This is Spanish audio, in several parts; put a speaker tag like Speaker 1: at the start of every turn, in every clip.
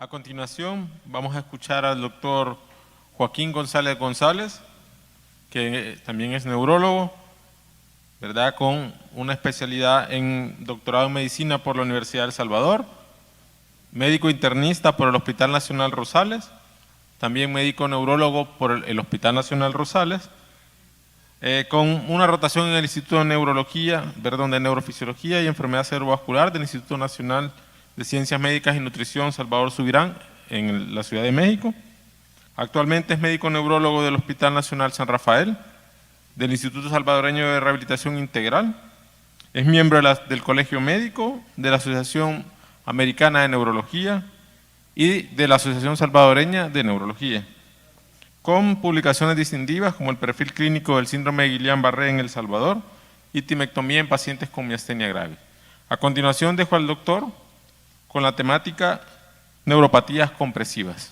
Speaker 1: A continuación, vamos a escuchar al doctor Joaquín González González, que también es neurólogo, ¿verdad?, con una especialidad en doctorado en medicina por la Universidad de El Salvador, médico internista por el Hospital Nacional Rosales, también médico neurólogo por el Hospital Nacional Rosales, con una rotación en el Instituto de de Neurofisiología y Enfermedad Cerebrovascular del Instituto Nacional de Ciencias Médicas y Nutrición Salvador Subirán en la Ciudad de México. Actualmente es médico neurólogo del Hospital Nacional San Rafael, del Instituto Salvadoreño de Rehabilitación Integral. Es miembro del Colegio Médico, de la Asociación Americana de Neurología y de la Asociación Salvadoreña de Neurología, con publicaciones distintivas como el perfil clínico del síndrome de Guillain-Barré en El Salvador y timectomía en pacientes con miastenia grave. A continuación dejo al doctor con la temática neuropatías compresivas.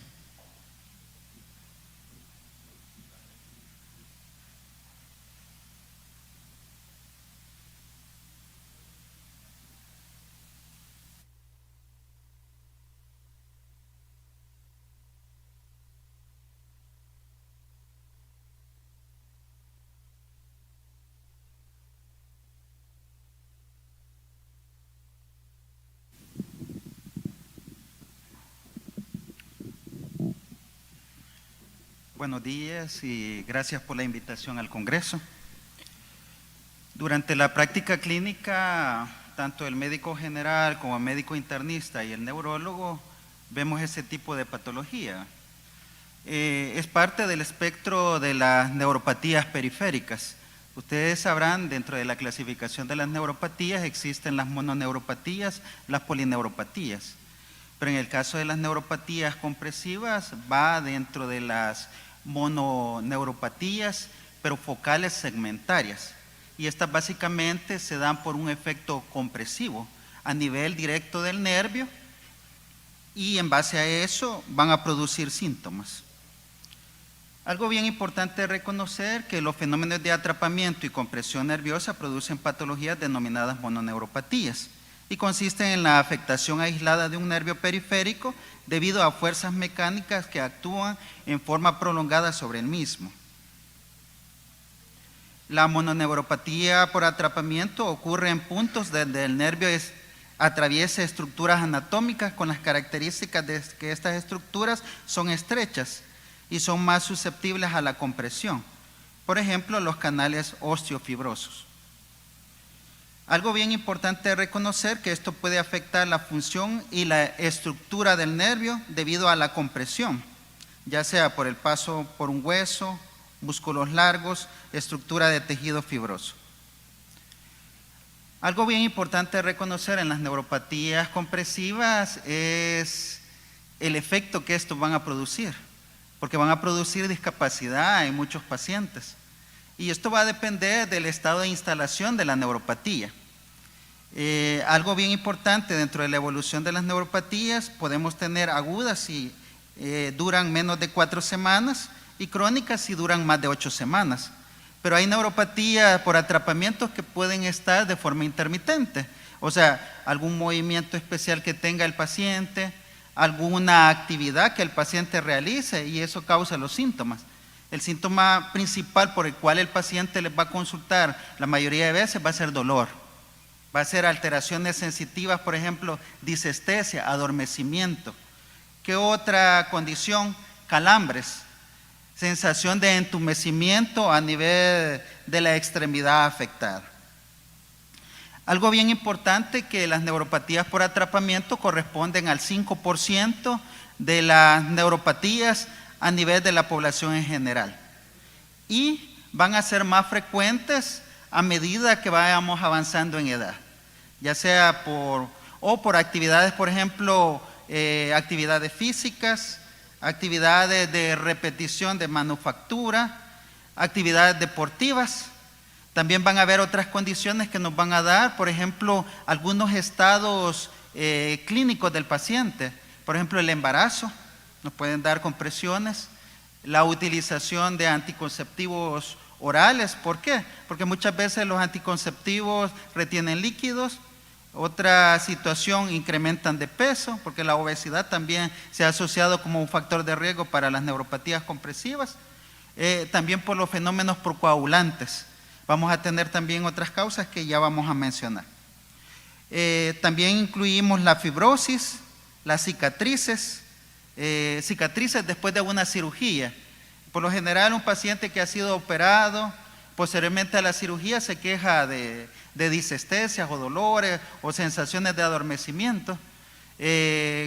Speaker 2: Buenos días y gracias por la invitación al Congreso. Durante la práctica clínica, tanto el médico general como el médico internista y el neurólogo vemos ese tipo de patología. Es parte del espectro de las neuropatías periféricas. Ustedes sabrán, dentro de la clasificación de las neuropatías existen las mononeuropatías, las polineuropatías. Pero en el caso de las neuropatías compresivas va dentro de las mononeuropatías, pero focales segmentarias. Y estas básicamente se dan por un efecto compresivo a nivel directo del nervio y en base a eso van a producir síntomas. Algo bien importante es reconocer que los fenómenos de atrapamiento y compresión nerviosa producen patologías denominadas mononeuropatías y consisten en la afectación aislada de un nervio periférico debido a fuerzas mecánicas que actúan en forma prolongada sobre el mismo. La mononeuropatía por atrapamiento ocurre en puntos donde el nervio atraviesa estructuras anatómicas con las características de que estas estructuras son estrechas y son más susceptibles a la compresión. Por ejemplo, los canales osteofibrosos. Algo bien importante es reconocer que esto puede afectar la función y la estructura del nervio debido a la compresión, ya sea por el paso por un hueso, músculos largos, estructura de tejido fibroso. Algo bien importante es reconocer en las neuropatías compresivas es el efecto que estos van a producir, porque van a producir discapacidad en muchos pacientes. Y esto va a depender del estado de instalación de la neuropatía. Algo bien importante dentro de la evolución de las neuropatías, podemos tener agudas si duran menos de 4 semanas y crónicas si duran más de 8 semanas. Pero hay neuropatías por atrapamientos que pueden estar de forma intermitente, o sea, algún movimiento especial que tenga el paciente, alguna actividad que el paciente realice y eso causa los síntomas. El síntoma principal por el cual el paciente les va a consultar la mayoría de veces va a ser dolor, va a ser alteraciones sensitivas, por ejemplo, disestesia, adormecimiento. ¿Qué otra condición? Calambres, sensación de entumecimiento a nivel de la extremidad afectada. Algo bien importante que las neuropatías por atrapamiento corresponden al 5% de las neuropatías a nivel de la población en general y van a ser más frecuentes a medida que vayamos avanzando en edad, ya sea por actividades, por ejemplo, actividades físicas, actividades de repetición de manufactura, actividades deportivas. También van a haber otras condiciones que nos van a dar, por ejemplo, algunos estados clínicos del paciente, por ejemplo, el embarazo. Nos pueden dar compresiones, la utilización de anticonceptivos orales. ¿Por qué? Porque muchas veces los anticonceptivos retienen líquidos Otra situación, incrementan de peso, porque la obesidad también se ha asociado como un factor de riesgo para las neuropatías compresivas. También por los fenómenos procoagulantes. Vamos a tener también otras causas que ya vamos a mencionar. También incluimos la fibrosis, las cicatrices, cicatrices después de una cirugía. Por lo general, un paciente que ha sido operado, posteriormente a la cirugía se queja de disestesias o dolores o sensaciones de adormecimiento.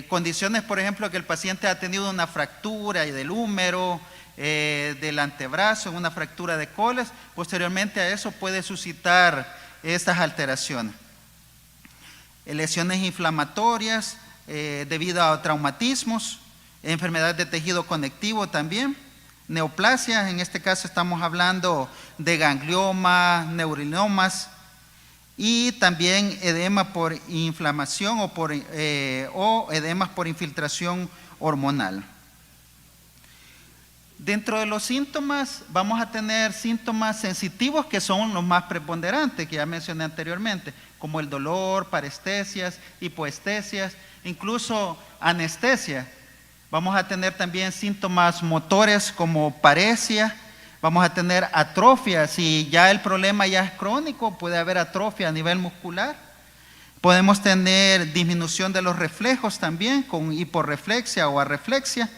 Speaker 2: Condiciones, por ejemplo, que el paciente ha tenido una fractura del húmero, del antebrazo, una fractura de coles, posteriormente a eso puede suscitar estas alteraciones. Lesiones inflamatorias debido a traumatismos, enfermedades de tejido conectivo también, neoplasias, en este caso estamos hablando de gangliomas, neurinomas, y también edema por inflamación o edemas por infiltración hormonal. Dentro de los síntomas vamos a tener síntomas sensitivos que son los más preponderantes, que ya mencioné anteriormente, como el dolor, parestesias, hipoestesias, incluso anestesia. Vamos a tener también síntomas motores como paresia, vamos a tener atrofia, si ya el problema ya es crónico, puede haber atrofia a nivel muscular. Podemos tener disminución de los reflejos también, con hiporreflexia o arreflexia.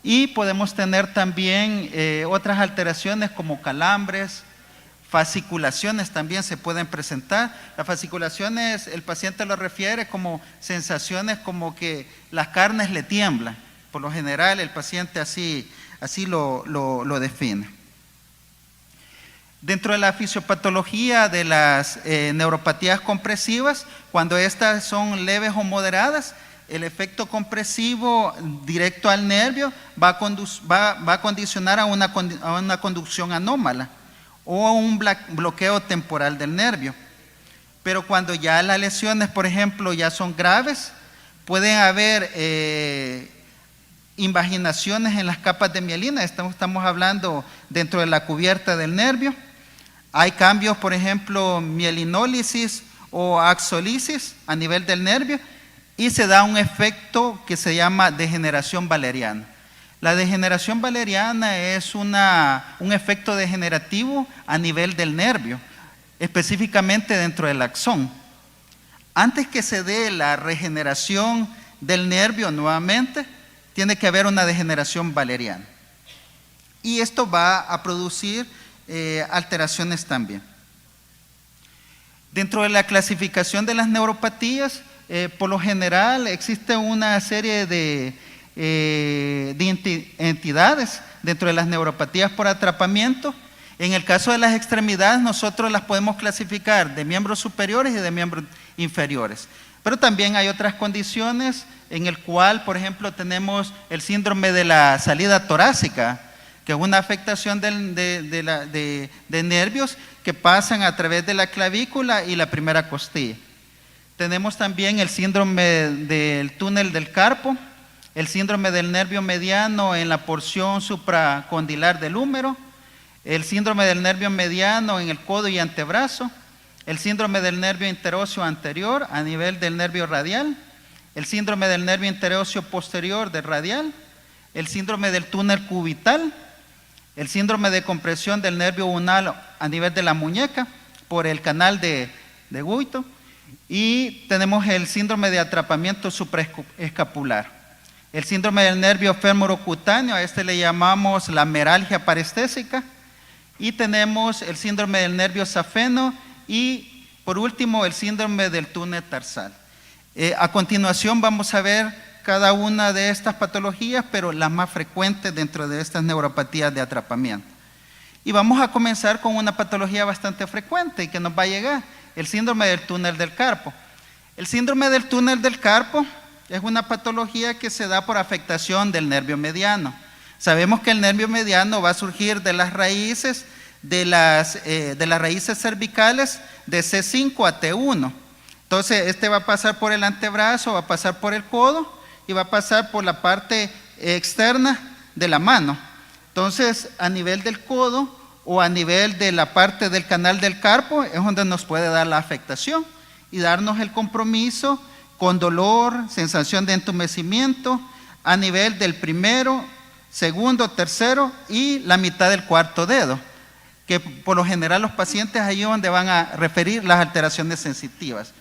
Speaker 2: Y podemos tener también otras alteraciones como calambres, fasciculaciones también se pueden presentar. Las fasciculaciones, el paciente lo refiere como sensaciones como que las carnes le tiemblan. Por lo general el paciente así lo define. Dentro de la fisiopatología de las neuropatías compresivas, cuando estas son leves o moderadas, el efecto compresivo directo al nervio va a condicionar a una conducción anómala o a un bloqueo temporal del nervio. Pero cuando ya las lesiones, por ejemplo, ya son graves, pueden haber invaginaciones en las capas de mielina, estamos hablando dentro de la cubierta del nervio. Hay cambios, por ejemplo, mielinólisis o axolisis a nivel del nervio, y se da un efecto que se llama degeneración valeriana. La degeneración valeriana es un efecto degenerativo a nivel del nervio, específicamente dentro del axón. Antes que se dé la regeneración del nervio nuevamente, tiene que haber una degeneración valeriana. Y esto va a producir alteraciones también. Dentro de la clasificación de las neuropatías, por lo general existe una serie de entidades dentro de las neuropatías por atrapamiento. En el caso de las extremidades, nosotros las podemos clasificar de miembros superiores y de miembros inferiores. Pero también hay otras condiciones en el cual, por ejemplo, tenemos el síndrome de la salida torácica, que es una afectación de nervios que pasan a través de la clavícula y la primera costilla. Tenemos también el síndrome del túnel del carpo, el síndrome del nervio mediano en la porción supracondilar del húmero, el síndrome del nervio mediano en el codo y antebrazo, el síndrome del nervio interóseo anterior a nivel del nervio radial, el síndrome del nervio interóseo posterior del radial, el síndrome del túnel cubital, el síndrome de compresión del nervio unal a nivel de la muñeca por el canal de Guito, y tenemos el síndrome de atrapamiento supraescapular. El síndrome del nervio femorocutáneo, a este le llamamos la meralgia parestésica, y tenemos el síndrome del nervio safeno y por último el síndrome del túnel tarsal. A continuación vamos a ver cada una de estas patologías, pero las más frecuentes dentro de estas neuropatías de atrapamiento. Y vamos a comenzar con una patología bastante frecuente y que nos va a llegar, el síndrome del túnel del carpo. El síndrome del túnel del carpo es una patología que se da por afectación del nervio mediano. Sabemos que el nervio mediano va a surgir de las raíces, de las raíces cervicales de C5 a T1. Entonces, este va a pasar por el antebrazo, va a pasar por el codo y va a pasar por la parte externa de la mano. Entonces, a nivel del codo o a nivel de la parte del canal del carpo es donde nos puede dar la afectación. y darnos el compromiso con dolor, sensación de entumecimiento a nivel del primero, segundo, tercero y la mitad del cuarto dedo, que por lo general los pacientes ahí es donde van a referir las alteraciones sensitivas.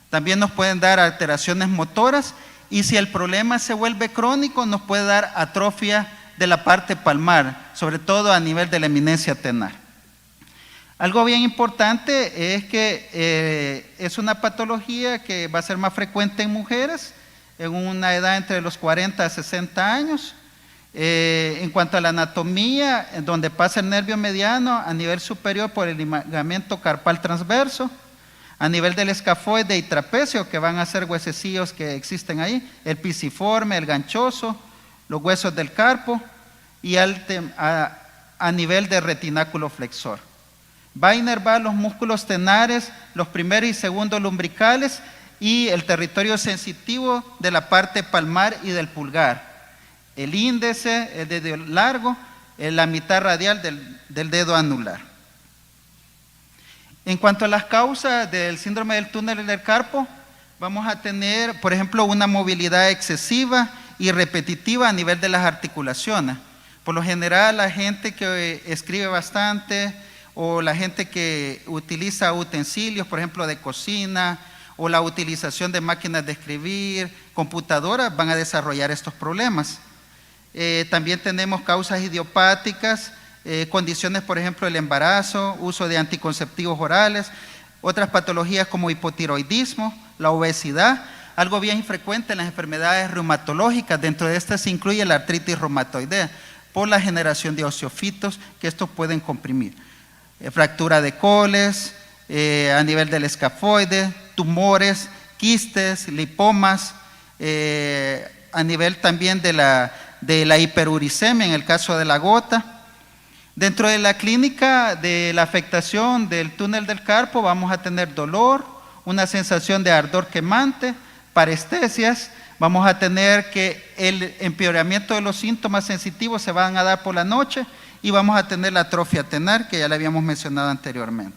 Speaker 2: También nos pueden dar alteraciones motoras y si el problema se vuelve crónico nos puede dar atrofia de la parte palmar, sobre todo a nivel de la eminencia tenar. Algo bien importante es que es una patología que va a ser más frecuente en mujeres en una edad entre los 40 a 60 años. En cuanto a la anatomía, donde pasa el nervio mediano a nivel superior por el ligamento carpal transverso, a nivel del escafoide y trapecio, que van a ser huesecillos que existen ahí, el pisiforme, el ganchoso, los huesos del carpo y a nivel del retináculo flexor. Va a inervar los músculos tenares, los primeros y segundos lumbricales y el territorio sensitivo de la parte palmar y del pulgar. El índice, el dedo largo, la mitad radial del dedo anular. En cuanto a las causas del síndrome del túnel del carpo, vamos a tener, por ejemplo, una movilidad excesiva y repetitiva a nivel de las articulaciones. Por lo general, la gente que escribe bastante o la gente que utiliza utensilios, por ejemplo, de cocina o la utilización de máquinas de escribir, computadoras, van a desarrollar estos problemas. También tenemos causas idiopáticas, condiciones, por ejemplo, el embarazo, uso de anticonceptivos orales, otras patologías como hipotiroidismo, la obesidad, algo bien frecuente en las enfermedades reumatológicas. Dentro de estas se incluye la artritis reumatoidea por la generación de osteofitos que estos pueden comprimir. Fractura de coles, a nivel del escafoide, tumores, quistes, lipomas, a nivel también de la hiperuricemia en el caso de la gota. Dentro de la clínica de la afectación del túnel del carpo vamos a tener dolor, una sensación de ardor quemante, parestesias, vamos a tener que el empeoramiento de los síntomas sensitivos se van a dar por la noche y vamos a tener la atrofia tenar que ya le habíamos mencionado anteriormente.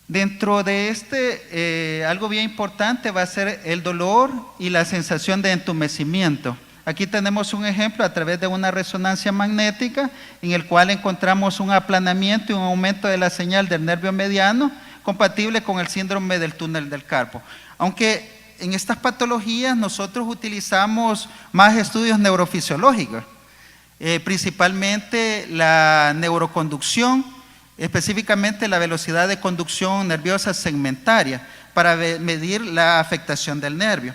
Speaker 2: Dentro de algo bien importante va a ser el dolor y la sensación de entumecimiento. Aquí tenemos un ejemplo a través de una resonancia magnética en el cual encontramos un aplanamiento y un aumento de la señal del nervio mediano compatible con el síndrome del túnel del carpo. Aunque en estas patologías nosotros utilizamos más estudios neurofisiológicos, principalmente la neuroconducción, específicamente la velocidad de conducción nerviosa segmentaria para medir la afectación del nervio.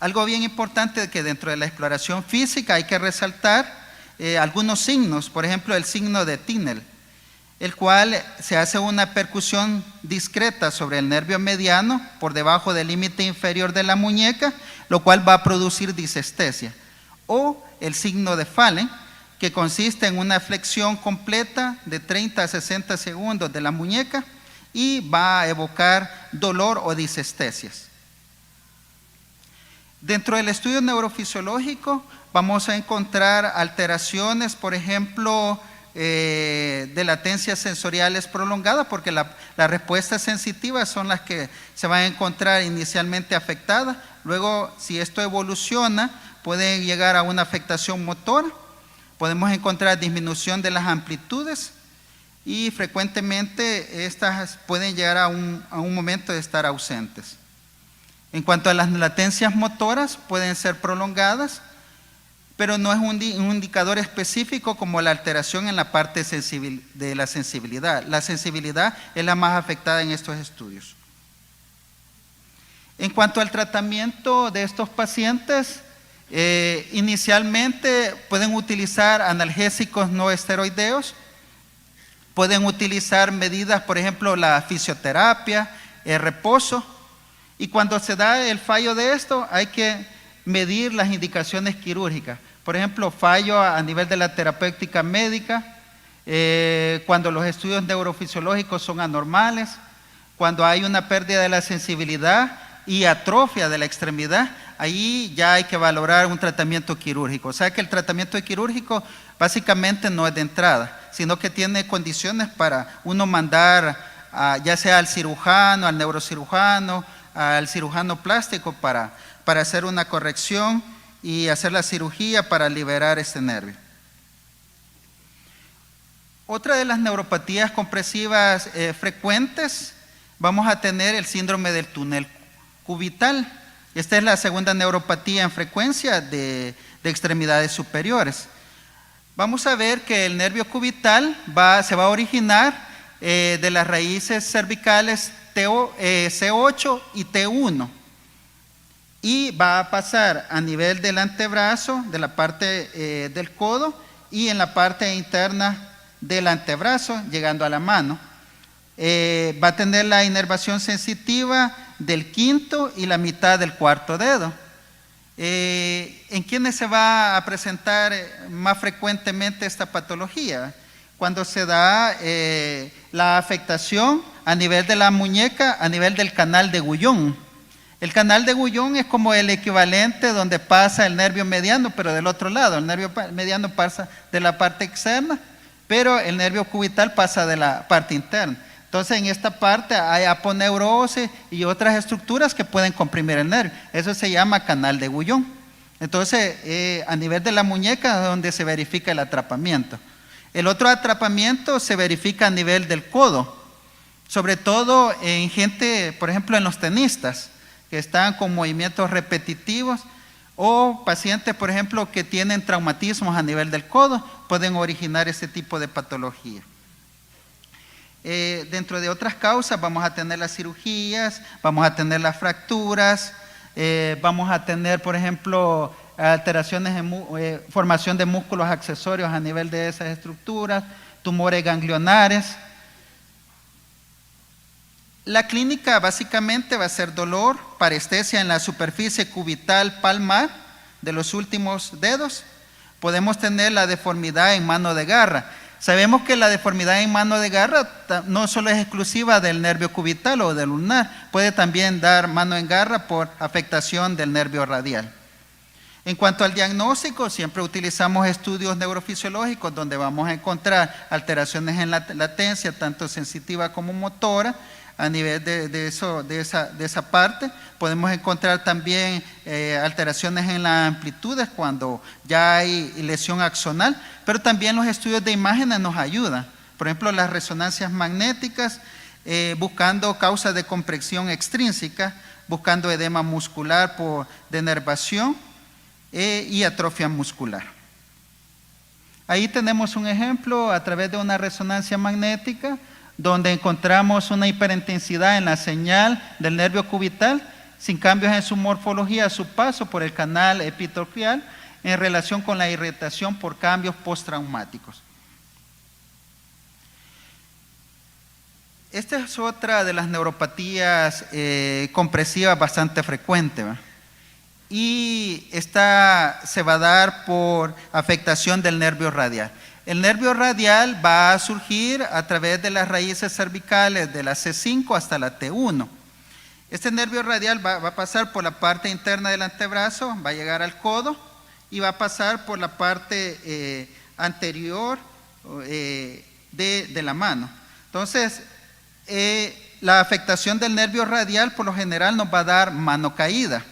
Speaker 2: Algo bien importante que dentro de la exploración física hay que resaltar algunos signos, por ejemplo el signo de Tinel, el cual se hace una percusión discreta sobre el nervio mediano por debajo del límite inferior de la muñeca, lo cual va a producir disestesia. O el signo de Fallen, que consiste en una flexión completa de 30 a 60 segundos de la muñeca y va a evocar dolor o disestesias. Dentro del estudio neurofisiológico vamos a encontrar alteraciones, por ejemplo, de latencias sensoriales prolongadas, porque las respuestas sensitivas son las que se van a encontrar inicialmente afectadas. Luego, si esto evoluciona, puede llegar a una afectación motora. Podemos encontrar disminución de las amplitudes y frecuentemente estas pueden llegar a un momento de estar ausentes. En cuanto a las latencias motoras, pueden ser prolongadas, pero no es un indicador específico como la alteración en la parte de la sensibilidad. La sensibilidad es la más afectada en estos estudios. En cuanto al tratamiento de estos pacientes, inicialmente pueden utilizar analgésicos no esteroideos, pueden utilizar medidas, por ejemplo, la fisioterapia, el reposo. Y cuando se da el fallo de esto, hay que medir las indicaciones quirúrgicas. Por ejemplo, fallo a nivel de la terapéutica médica, cuando los estudios neurofisiológicos son anormales, cuando hay una pérdida de la sensibilidad y atrofia de la extremidad, ahí ya hay que valorar un tratamiento quirúrgico. O sea que el tratamiento quirúrgico básicamente no es de entrada, sino que tiene condiciones para uno mandar ya sea al cirujano, al neurocirujano, al cirujano plástico para hacer una corrección y hacer la cirugía para liberar este nervio. Otra de las neuropatías compresivas frecuentes, vamos a tener el síndrome del túnel cubital. Esta es la segunda neuropatía en frecuencia de extremidades superiores. Vamos a ver que el nervio cubital se va a originar de las raíces cervicales C8 y T1 y va a pasar a nivel del antebrazo, de la parte del codo y en la parte interna del antebrazo, llegando a la mano. Va a tener la inervación sensitiva del quinto y la mitad del cuarto dedo. ¿En quiénes se va a presentar más frecuentemente esta patología? Cuando se da la afectación a nivel de la muñeca, a nivel del canal de Guyon. El canal de Guyon es como el equivalente donde pasa el nervio mediano, pero del otro lado. El nervio mediano pasa de la parte externa, pero el nervio cubital pasa de la parte interna. Entonces, en esta parte hay aponeurosis y otras estructuras que pueden comprimir el nervio. Eso se llama canal de Guyon. Entonces, a nivel de la muñeca es donde se verifica el atrapamiento. El otro atrapamiento se verifica a nivel del codo, sobre todo en gente, por ejemplo, en los tenistas, que están con movimientos repetitivos, o pacientes, por ejemplo, que tienen traumatismos a nivel del codo, pueden originar este tipo de patología. Dentro de otras causas vamos a tener las cirugías, vamos a tener las fracturas, vamos a tener, por ejemplo, alteraciones en formación de músculos accesorios a nivel de esas estructuras, tumores ganglionares. La clínica básicamente va a ser dolor, parestesia en la superficie cubital palmar de los últimos dedos. Podemos tener la deformidad en mano de garra. Sabemos que la deformidad en mano de garra no solo es exclusiva del nervio cubital o del ulnar, puede también dar mano en garra por afectación del nervio radial. En cuanto al diagnóstico, siempre utilizamos estudios neurofisiológicos donde vamos a encontrar alteraciones en la latencia, tanto sensitiva como motora. A nivel de esa parte, podemos encontrar también alteraciones en las amplitudes cuando ya hay lesión axonal, pero también los estudios de imágenes nos ayudan. Por ejemplo, las resonancias magnéticas, buscando causas de compresión extrínseca, buscando edema muscular por denervación y atrofia muscular. Ahí tenemos un ejemplo a través de una resonancia magnética, donde encontramos una hiperintensidad en la señal del nervio cubital, sin cambios en su morfología a su paso por el canal epitelial, en relación con la irritación por cambios postraumáticos. Esta es otra de las neuropatías compresivas bastante frecuente, ¿verdad? Y esta se va a dar por afectación del nervio radial. El nervio radial va a surgir a través de las raíces cervicales de la C5 hasta la T1. Este nervio radial va a pasar por la parte interna del antebrazo, va a llegar al codo y va a pasar por la parte anterior de la mano. Entonces, la afectación del nervio radial por lo general nos va a dar mano caída.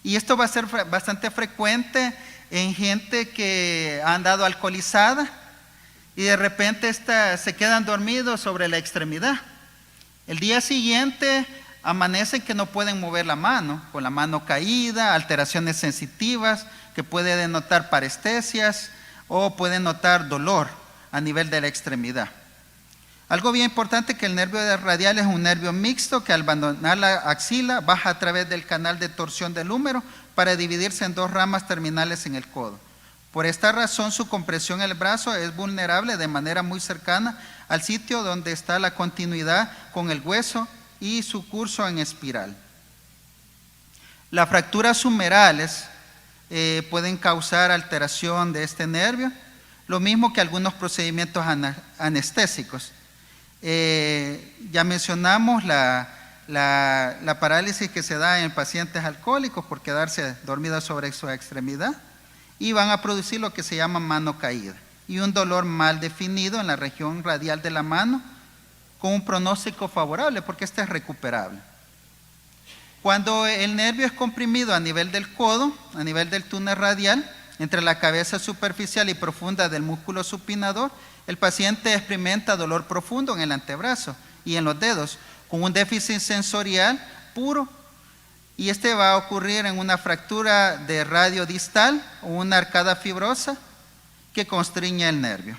Speaker 2: Y esto va a ser bastante frecuente en gente que ha andado alcoholizada y de repente se quedan dormidos sobre la extremidad. El día siguiente amanecen que no pueden mover la mano, con la mano caída, alteraciones sensitivas que puede denotar parestesias o pueden notar dolor a nivel de la extremidad. Algo bien importante que el nervio radial es un nervio mixto que al abandonar la axila baja a través del canal de torsión del húmero para dividirse en dos ramas terminales en el codo. Por esta razón su compresión en el brazo es vulnerable de manera muy cercana al sitio donde está la continuidad con el hueso y su curso en espiral. Las fracturas humerales pueden causar alteración de este nervio, lo mismo que algunos procedimientos anestésicos. Ya mencionamos la parálisis que se da en pacientes alcohólicos por quedarse dormidos sobre su extremidad y van a producir lo que se llama mano caída y un dolor mal definido en la región radial de la mano con un pronóstico favorable porque este es recuperable. Cuando el nervio es comprimido a nivel del codo, a nivel del túnel radial, entre la cabeza superficial y profunda del músculo supinador, el paciente experimenta dolor profundo en el antebrazo y en los dedos, con un déficit sensorial puro, y este va a ocurrir en una fractura de radio distal o una arcada fibrosa que constriñe el nervio.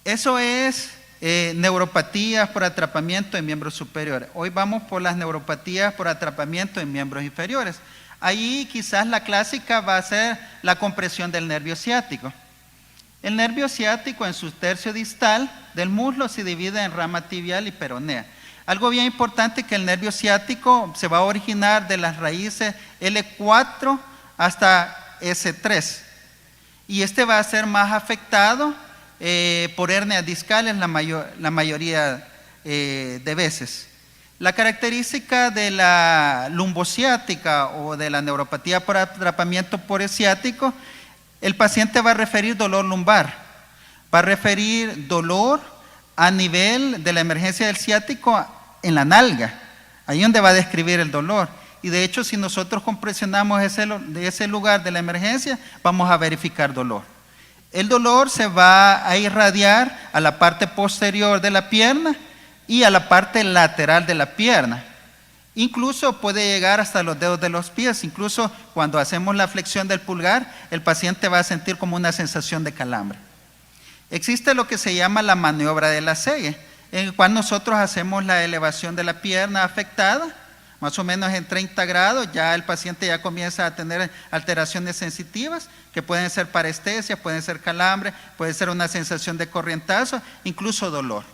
Speaker 2: Eso es neuropatías por atrapamiento en miembros superiores. Hoy vamos por las neuropatías por atrapamiento en miembros inferiores. Ahí quizás la clásica va a ser la compresión del nervio ciático. El nervio ciático en su tercio distal del muslo se divide en rama tibial y peronea. Algo bien importante que el nervio ciático se va a originar de las raíces L4 hasta S3. Y este va a ser más afectado por hernias discales la mayoría de veces. La característica de la lumbociática o de la neuropatía por atrapamiento por ciático, el paciente va a referir dolor lumbar, va a referir dolor a nivel de la emergencia del ciático en la nalga, ahí donde va a describir el dolor. Y de hecho, si nosotros compresionamos ese lugar de la emergencia, vamos a verificar dolor. El dolor se va a irradiar a la parte posterior de la pierna y a la parte lateral de la pierna. Incluso puede llegar hasta los dedos de los pies. Incluso cuando hacemos la flexión del pulgar, el paciente va a sentir como una sensación de calambre. Existe lo que se llama la maniobra de la Selle, en el cual nosotros hacemos la elevación de la pierna afectada, más o menos en 30 grados, ya el paciente ya comienza a tener alteraciones sensitivas, que pueden ser parestesia, pueden ser calambre, puede ser una sensación de corrientazo, incluso dolor.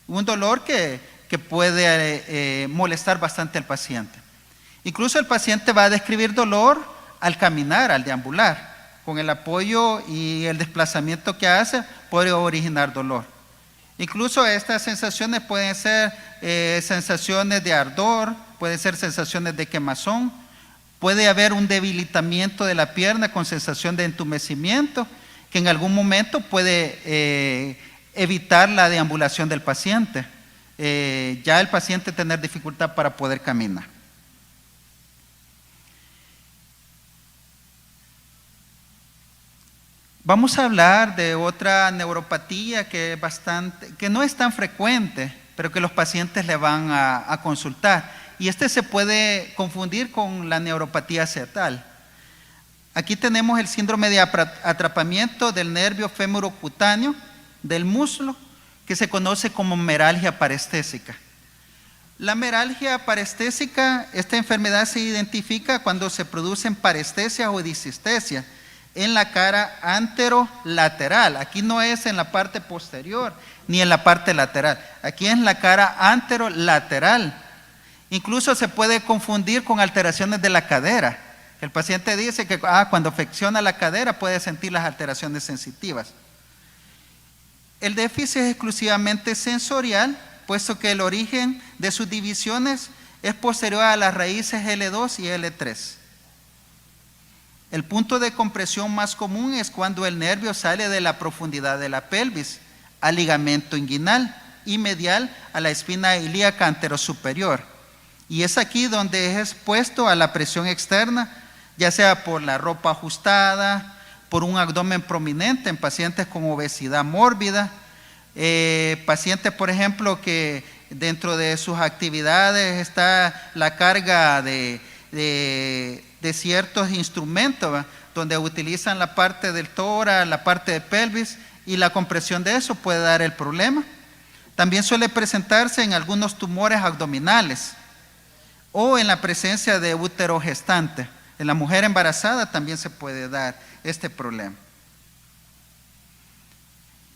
Speaker 2: Un dolor que puede molestar bastante al paciente. Incluso el paciente va a describir dolor al caminar, al deambular. Con el apoyo y el desplazamiento que hace, puede originar dolor. Incluso estas sensaciones pueden ser sensaciones de ardor, pueden ser sensaciones de quemazón, puede haber un debilitamiento de la pierna con sensación de entumecimiento, que en algún momento puede evitar la deambulación del paciente. Ya el paciente tener dificultad para poder caminar. Vamos a hablar de otra neuropatía que no es tan frecuente, pero que los pacientes le van a consultar. Y se puede confundir con la neuropatía cerebral. Aquí tenemos el síndrome de atrapamiento del nervio femorocutáneo del muslo, que se conoce como meralgia parestésica. La meralgia parestésica, esta enfermedad se identifica cuando se producen parestesias o disestesias en la cara anterolateral. Aquí no es en la parte posterior ni en la parte lateral, aquí es en la cara anterolateral. Incluso se puede confundir con alteraciones de la cadera. El paciente dice que cuando flexiona la cadera puede sentir las alteraciones sensitivas. El déficit es exclusivamente sensorial, puesto que el origen de sus divisiones es posterior a las raíces L2 y L3. El punto de compresión más común es cuando el nervio sale de la profundidad de la pelvis al ligamento inguinal y medial a la espina ilíaca anterosuperior. Y es aquí donde es expuesto a la presión externa, ya sea por la ropa ajustada, por un abdomen prominente en pacientes con obesidad mórbida, pacientes, por ejemplo, que dentro de sus actividades está la carga de ciertos instrumentos, ¿va?, donde utilizan la parte del tórax, la parte de pelvis, y la compresión de eso puede dar el problema. También suele presentarse en algunos tumores abdominales o en la presencia de útero gestante. En la mujer embarazada también se puede dar este problema.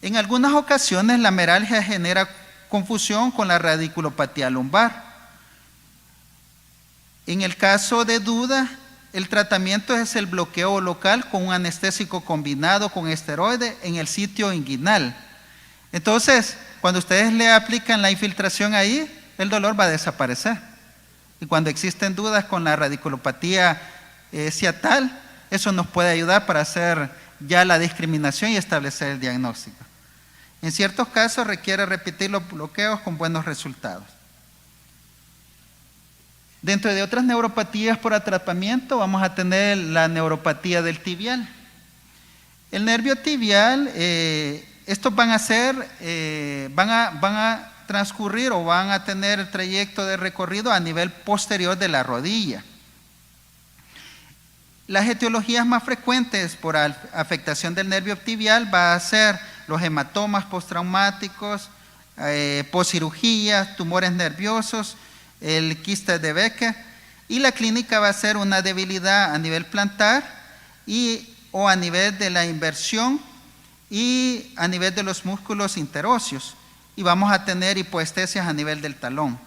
Speaker 2: En algunas ocasiones la meralgia genera confusión con la radiculopatía lumbar. En el caso de duda, el tratamiento es el bloqueo local con un anestésico combinado con esteroide en el sitio inguinal. Entonces, cuando ustedes le aplican la infiltración ahí, el dolor va a desaparecer. Y cuando existen dudas con la radiculopatía ciatal, eso nos puede ayudar para hacer ya la discriminación y establecer el diagnóstico. En ciertos casos requiere repetir los bloqueos con buenos resultados. Dentro de otras neuropatías por atrapamiento vamos a tener la neuropatía del tibial. El nervio tibial, estos van a transcurrir o van a tener el trayecto de recorrido a nivel posterior de la rodilla. Las etiologías más frecuentes por afectación del nervio tibial va a ser los hematomas postraumáticos, poscirugías, tumores nerviosos, el quiste de Becker, y la clínica va a ser una debilidad a nivel plantar o a nivel de la inversión y a nivel de los músculos interóseos, y vamos a tener hipoestesias a nivel del talón.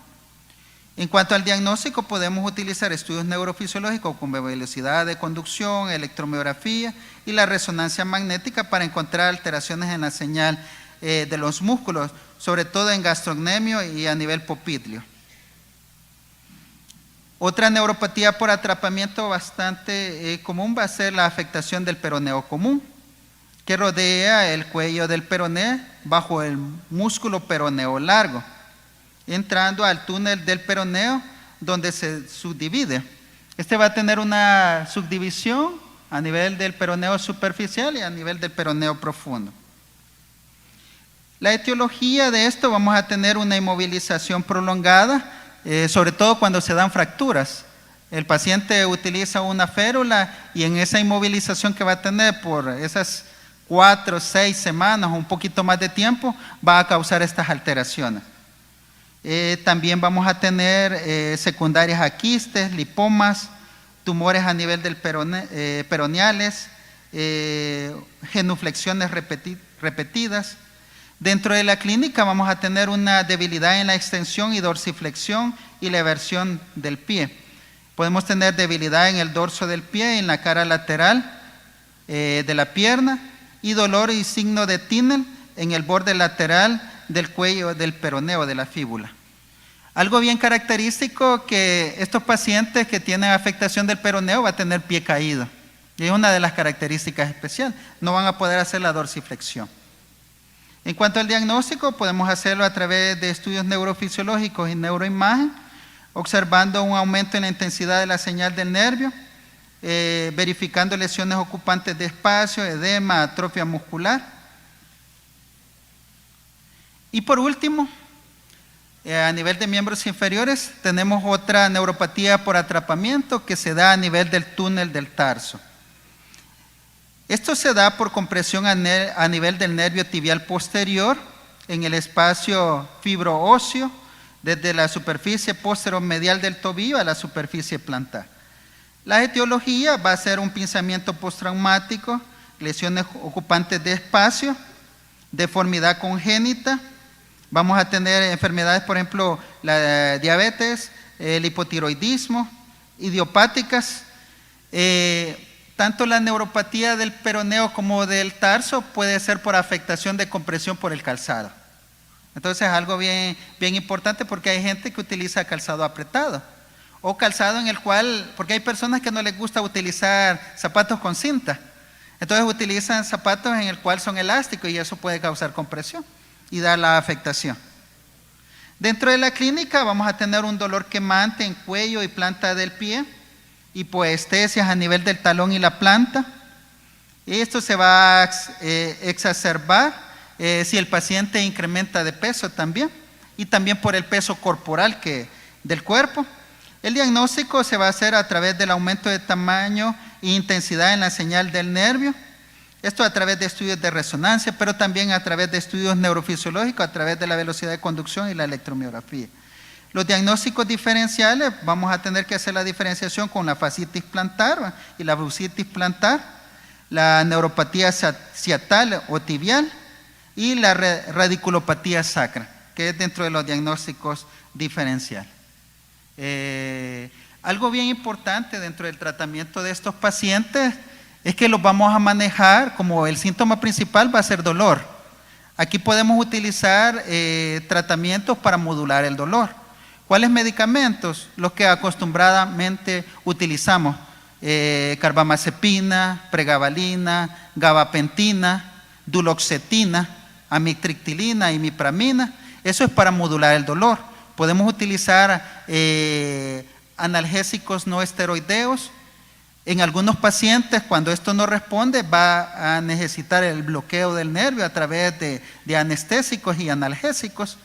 Speaker 2: En cuanto al diagnóstico, podemos utilizar estudios neurofisiológicos como velocidad de conducción, electromiografía y la resonancia magnética para encontrar alteraciones en la señal de los músculos, sobre todo en gastrocnemio y a nivel popliteo. Otra neuropatía por atrapamiento bastante común va a ser la afectación del peroneo común, que rodea el cuello del peroné bajo el músculo peroneo largo, entrando al túnel del peroneo donde se subdivide. Este va a tener una subdivisión a nivel del peroneo superficial y a nivel del peroneo profundo. La etiología de esto, vamos a tener una inmovilización prolongada, sobre todo cuando se dan fracturas. El paciente utiliza una férula y en esa inmovilización que va a tener por esas 4 o 6 semanas o un poquito más de tiempo, va a causar estas alteraciones. También vamos a tener secundarias a quistes, lipomas, tumores a nivel del peroneales, genuflexiones repetidas. Dentro de la clínica vamos a tener una debilidad en la extensión y dorsiflexión y la eversión del pie. Podemos tener debilidad en el dorso del pie, en la cara lateral de la pierna, y dolor y signo de Tinel en el borde lateral del cuello del peroneo, de la fíbula. Algo bien característico, que estos pacientes que tienen afectación del peroneo van a tener pie caído. Y es una de las características especiales. No van a poder hacer la dorsiflexión. En cuanto al diagnóstico, podemos hacerlo a través de estudios neurofisiológicos y neuroimagen, observando un aumento en la intensidad de la señal del nervio, verificando lesiones ocupantes de espacio, edema, atrofia muscular. Y por último, a nivel de miembros inferiores, tenemos otra neuropatía por atrapamiento que se da a nivel del túnel del tarso. Esto se da por compresión a nivel del nervio tibial posterior en el espacio fibroóseo, desde la superficie posteromedial del tobillo a la superficie plantar. La etiología va a ser un pinzamiento postraumático, lesiones ocupantes de espacio, deformidad congénita. Vamos a tener enfermedades, por ejemplo, la diabetes, el hipotiroidismo, idiopáticas. Tanto la neuropatía del peroneo como del tarso puede ser por afectación de compresión por el calzado. Entonces es algo bien importante, porque hay gente que utiliza calzado apretado o calzado en el cual, porque hay personas que no les gusta utilizar zapatos con cinta, entonces utilizan zapatos en el cual son elásticos y eso puede causar compresión y dar la afectación. Dentro de la clínica vamos a tener un dolor quemante en cuello y planta del pie, hipoestesias a nivel del talón y la planta. Esto se va a exacerbar si el paciente incrementa de peso también, y también por el peso corporal del cuerpo. El diagnóstico se va a hacer a través del aumento de tamaño e intensidad en la señal del nervio. Esto a través de estudios de resonancia, pero también a través de estudios neurofisiológicos, a través de la velocidad de conducción y la electromiografía. Los diagnósticos diferenciales, vamos a tener que hacer la diferenciación con la fascitis plantar y la bursitis plantar, la neuropatía ciatal o tibial y la radiculopatía sacra, que es dentro de los diagnósticos diferenciales. Algo bien importante dentro del tratamiento de estos pacientes es que los vamos a manejar como el síntoma principal va a ser dolor. Aquí podemos utilizar tratamientos para modular el dolor. ¿Cuáles medicamentos? Los que acostumbradamente utilizamos: carbamazepina, pregabalina, gabapentina, duloxetina, amitriptilina, imipramina. Eso es para modular el dolor. Podemos utilizar analgésicos no esteroideos. En algunos pacientes, cuando esto no responde, va a necesitar el bloqueo del nervio a través de anestésicos y analgésicos.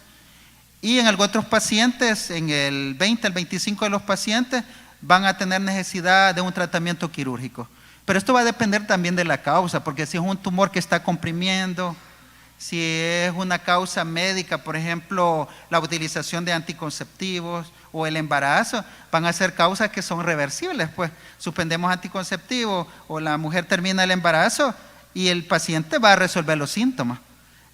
Speaker 2: Y en algunos otros pacientes, en el 20 al 25 de los pacientes, van a tener necesidad de un tratamiento quirúrgico. Pero esto va a depender también de la causa, porque si es un tumor que está comprimiendo, si es una causa médica, por ejemplo, la utilización de anticonceptivos o el embarazo, van a ser causas que son reversibles, pues suspendemos anticonceptivos o la mujer termina el embarazo y el paciente va a resolver los síntomas.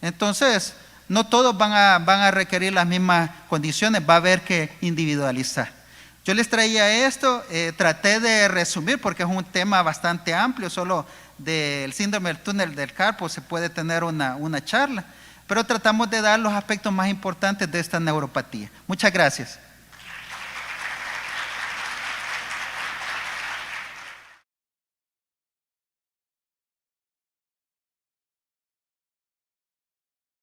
Speaker 2: Entonces, no todos van a requerir las mismas condiciones, va a haber que individualizar. Yo les traía esto, traté de resumir porque es un tema bastante amplio, solo del síndrome del túnel del carpo se puede tener una charla, pero tratamos de dar los aspectos más importantes de esta neuropatía. Muchas gracias.